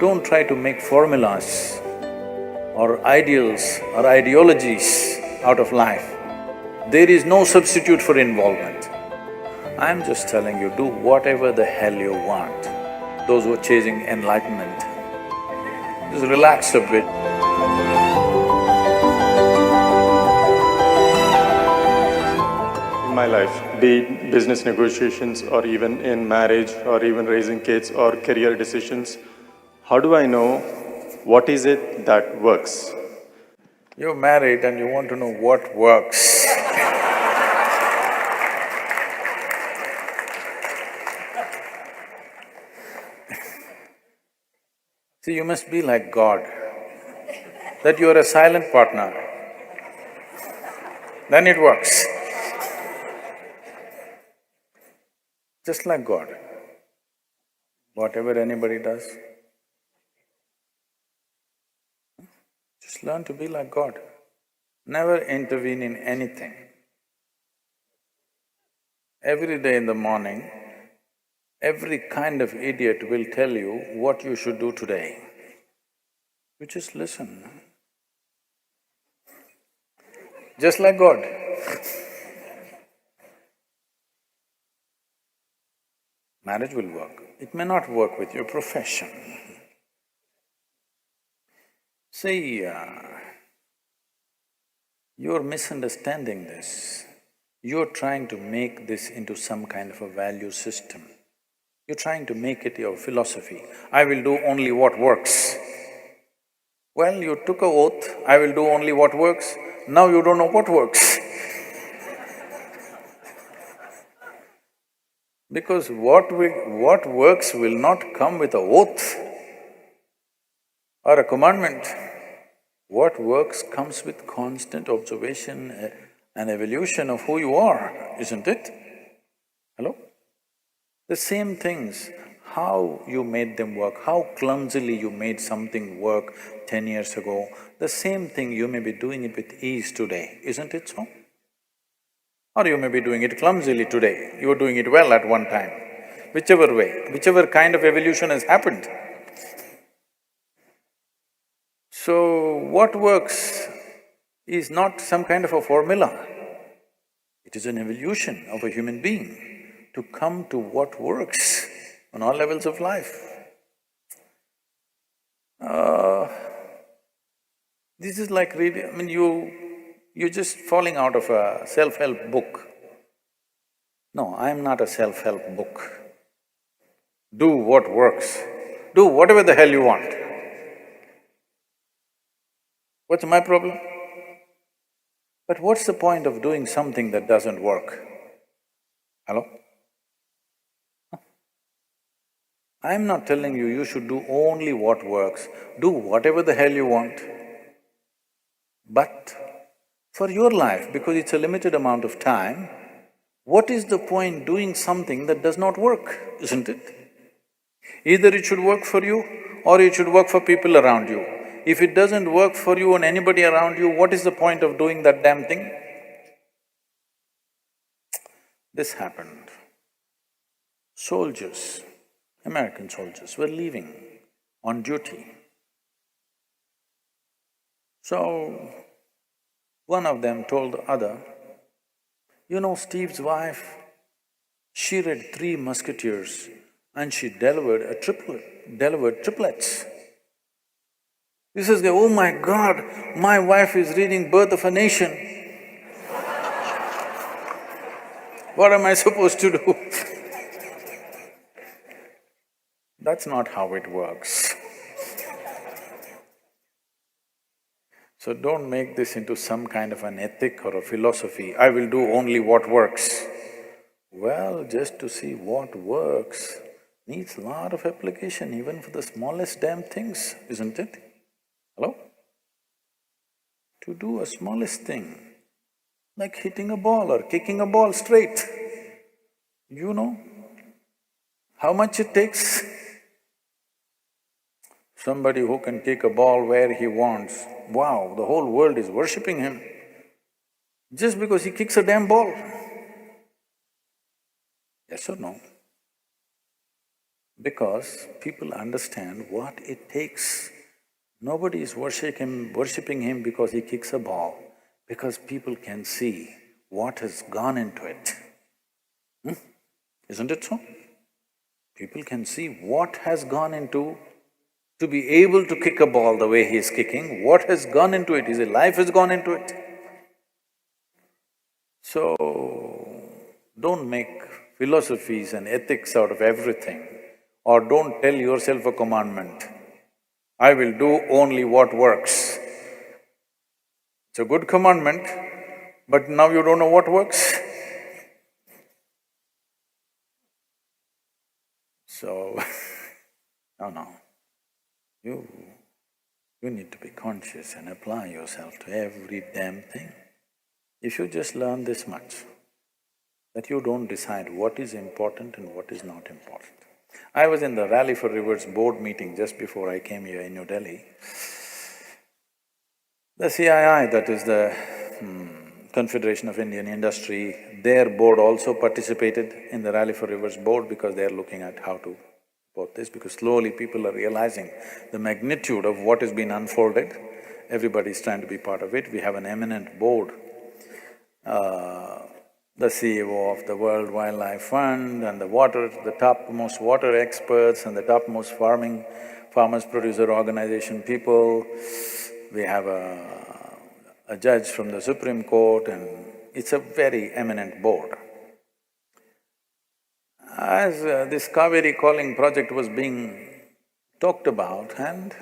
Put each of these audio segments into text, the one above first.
don't try to make formulas or ideals or ideologies out of life. There is no substitute for involvement. I'm just telling you, do whatever the hell you want. Those who are chasing enlightenment, just relax a bit. In my life, be it business negotiations or even in marriage or even raising kids or career decisions, how do I know what is it that works? You're married and you want to know what works. See, you must be like God, that you are a silent partner, then it works. Just like God, whatever anybody does, just learn to be like God. Never intervene in anything. Every day in the morning, every kind of idiot will tell you what you should do today. You just listen. Just like God. Marriage will work. It may not work with your profession. See, you're misunderstanding this. You're trying to make this into some kind of a value system. You're trying to make it your philosophy. I will do only what works. Well, you took an oath, I will do only what works. Now you don't know what works. Because what works will not come with an oath or a commandment. What works comes with constant observation and evolution of who you are, isn't it? Hello? The same things, how you made them work, how clumsily you made something work 10 years ago, the same thing you may be doing it with ease today, isn't it so? Or you may be doing it clumsily today, you were doing it well at one time. Whichever way, whichever kind of evolution has happened. So, what works is not some kind of a formula. It is an evolution of a human being to come to what works on all levels of life. This is like reading… I mean, you're just falling out of a self-help book. No, I'm not a self-help book. Do what works. Do whatever the hell you want. What's my problem? But what's the point of doing something that doesn't work? Hello? I'm not telling you, you should do only what works. Do whatever the hell you want. But for your life, because it's a limited amount of time, what is the point doing something that does not work, isn't it? Either it should work for you or it should work for people around you. If it doesn't work for you and anybody around you, what is the point of doing that damn thing? This happened. Soldiers, American soldiers were leaving on duty. So, one of them told the other, you know, Steve's wife, she read 3 Musketeers and she delivered triplets. He says, oh my God, my wife is reading Birth of a Nation. What am I supposed to do? That's not how it works. So don't make this into some kind of an ethic or a philosophy, I will do only what works. Well, just to see what works needs a lot of application even for the smallest damn things, isn't it? Hello? To do a smallest thing, like hitting a ball or kicking a ball straight, you know how much it takes? Somebody who can kick a ball where he wants, wow, the whole world is worshipping him just because he kicks a damn ball. Yes or no? because people understand what it takes. Nobody is worshipping him because he kicks a ball, because people can see what has gone into it. Isn't it so? People can see what has gone into to be able to kick a ball the way he is kicking, what has gone into it, his life has gone into it. So, don't make philosophies and ethics out of everything, or don't tell yourself a commandment, I will do only what works. It's a good commandment, but now you don't know what works. So, no. You need to be conscious and apply yourself to every damn thing. If you just learn this much, that you don't decide what is important and what is not important. I was in the Rally for Rivers board meeting just before I came here in New Delhi. The CII, that is the Confederation of Indian Industry, their board also participated in the Rally for Rivers board because they are looking at how to support this, because slowly people are realizing the magnitude of what has been unfolded. Everybody is trying to be part of it. We have an eminent board, the CEO of the World Wildlife Fund and the topmost water experts and the topmost farmers producer organization people. We have a judge from the Supreme Court, and it's a very eminent board. As this Kaveri calling project was being talked about, and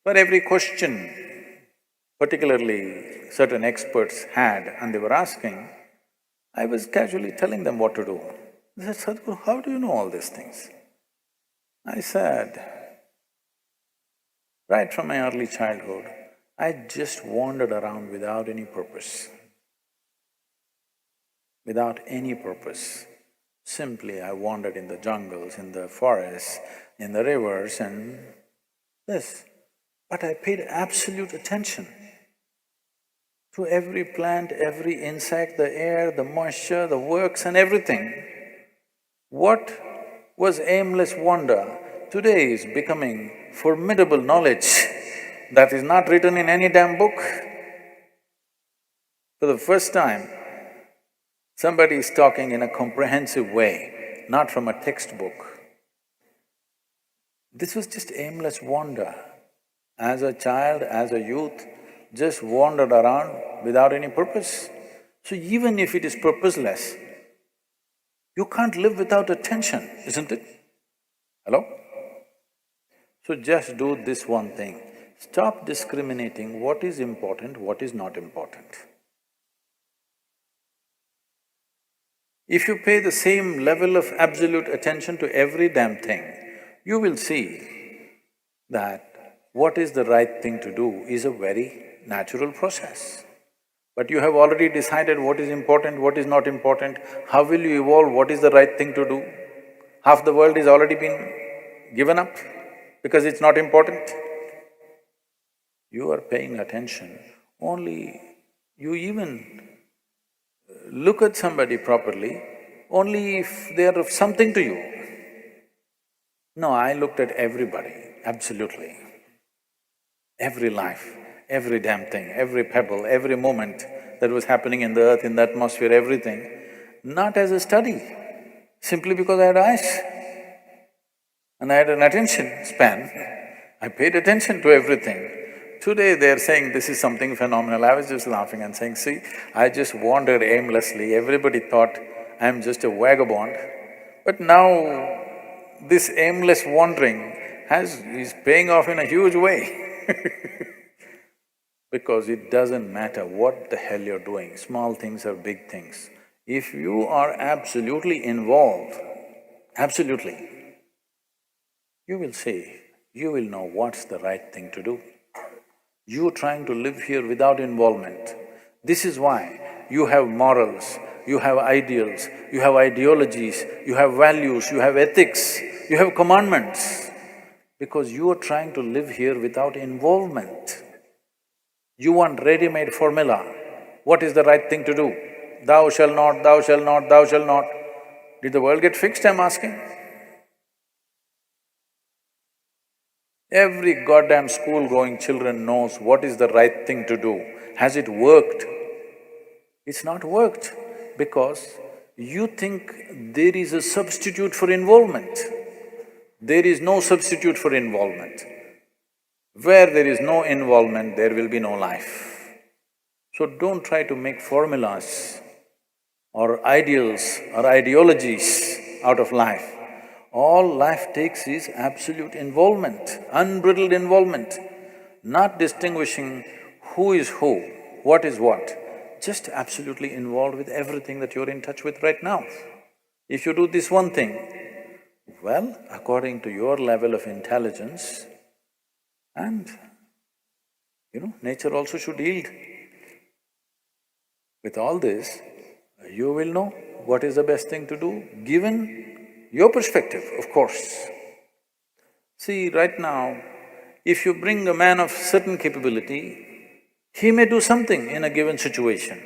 for every question particularly certain experts had and they were asking, I was casually telling them what to do. They said, Sadhguru, how do you know all these things? I said, right from my early childhood, I just wandered around without any purpose. Without any purpose. Simply I wandered in the jungles, in the forests, in the rivers and this. But I paid absolute attention to every plant, every insect, the air, the moisture, the works and everything. What was aimless wonder today is becoming formidable knowledge that is not written in any damn book. For the first time, somebody is talking in a comprehensive way, not from a textbook. This was just aimless wonder. As a child, as a youth, just wandered around without any purpose. So even if it is purposeless, you can't live without attention, isn't it? Hello? So just do this one thing, stop discriminating what is important, what is not important. If you pay the same level of absolute attention to every damn thing, you will see that what is the right thing to do is a very natural process. But you have already decided what is important, what is not important, how will you evolve, what is the right thing to do? Half the world is already been given up because it's not important. You are paying attention, only you even look at somebody properly only if they are of something to you. No, I looked at everybody, absolutely. Every life, every damn thing, every pebble, every moment that was happening in the earth, in the atmosphere, everything, not as a study, simply because I had eyes and I had an attention span. I paid attention to everything. Today they're saying this is something phenomenal. I was just laughing and saying, see, I just wandered aimlessly, everybody thought I'm just a vagabond. But now this aimless wandering is paying off in a huge way. Because it doesn't matter what the hell you're doing, small things or big things. If you are absolutely involved, absolutely, you will see, you will know what's the right thing to do. You trying to live here without involvement. This is why you have morals, you have ideals, you have ideologies, you have values, you have ethics, you have commandments, because you are trying to live here without involvement. You want ready-made formula. What is the right thing to do? Thou shalt not, thou shalt not, thou shalt not. Did the world get fixed, I'm asking? Every goddamn school-going children knows what is the right thing to do. Has it worked? It's not worked because you think there is a substitute for involvement. There is no substitute for involvement. Where there is no involvement, there will be no life. So don't try to make formulas or ideals or ideologies out of life. All life takes is absolute involvement, unbridled involvement, not distinguishing who is who, what is what, just absolutely involved with everything that you're in touch with right now. If you do this one thing, well, according to your level of intelligence, and nature also should yield. With all this, you will know what is the best thing to do, given your perspective, of course. See, right now, if you bring a man of certain capability, he may do something in a given situation.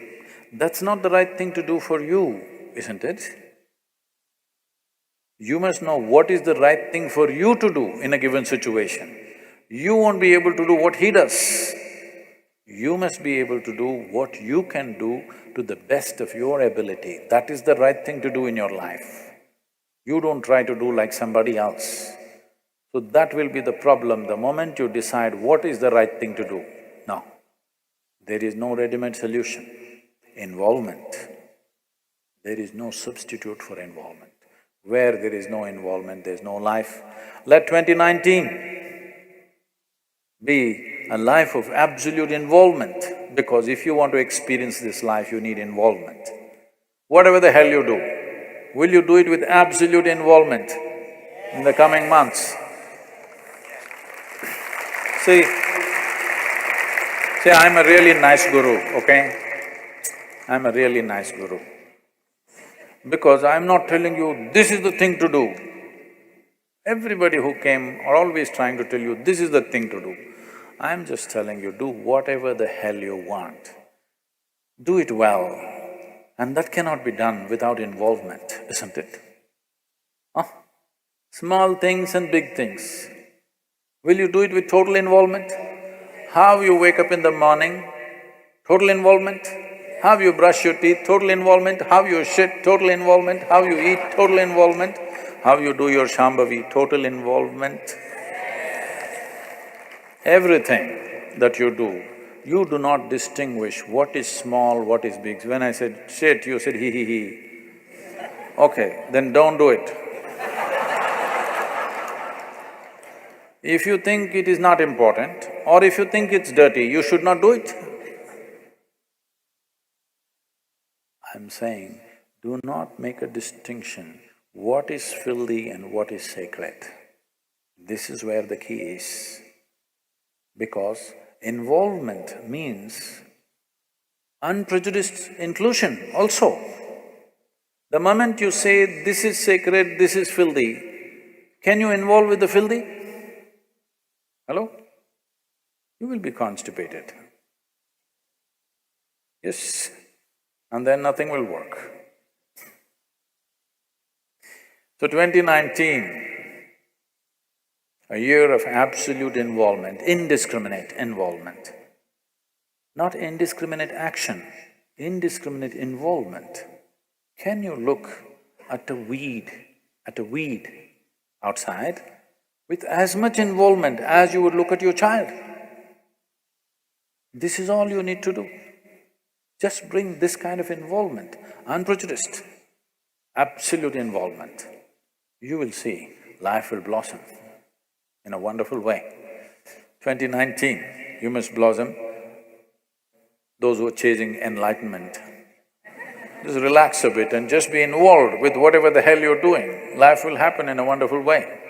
That's not the right thing to do for you, isn't it? You must know what is the right thing for you to do in a given situation. You won't be able to do what he does. You must be able to do what you can do to the best of your ability. That is the right thing to do in your life. You don't try to do like somebody else. So that will be the problem the moment you decide what is the right thing to do. No, there is no ready-made solution. Involvement, there is no substitute for involvement. Where there is no involvement, there is no life. Let 2019 be a life of absolute involvement, because if you want to experience this life, you need involvement. Whatever the hell you do, will you do it with absolute involvement in the coming months? See, I'm a really nice guru, okay? I'm a really nice guru. Because I'm not telling you, this is the thing to do. Everybody who came are always trying to tell you, this is the thing to do. I'm just telling you, do whatever the hell you want. Do it well. And that cannot be done without involvement, isn't it? Huh? Small things and big things. Will you do it with total involvement? How you wake up in the morning, total involvement. How you brush your teeth, total involvement. How you shit, total involvement. How you eat, total involvement. How you do your Shambhavi, total involvement. Everything that you do not distinguish what is small, what is big. When I said shit, you said he. Okay, then don't do it. If you think it is not important, or if you think it's dirty, you should not do it. I'm saying, do not make a distinction what is filthy and what is sacred. This is where the key is. Because involvement means unprejudiced inclusion also. The moment you say, this is sacred, this is filthy, can you involve with the filthy? Hello? You will be constipated. Yes, and then nothing will work. So 2019, a year of absolute involvement, indiscriminate involvement. Not indiscriminate action, indiscriminate involvement. Can you look at a weed outside with as much involvement as you would look at your child? This is all you need to do. Just bring this kind of involvement, unprejudiced, absolute involvement. You will see life will blossom in a wonderful way. 2019, you must blossom. Those who are chasing enlightenment, just relax a bit and just be involved with whatever the hell you're doing. Life will happen in a wonderful way.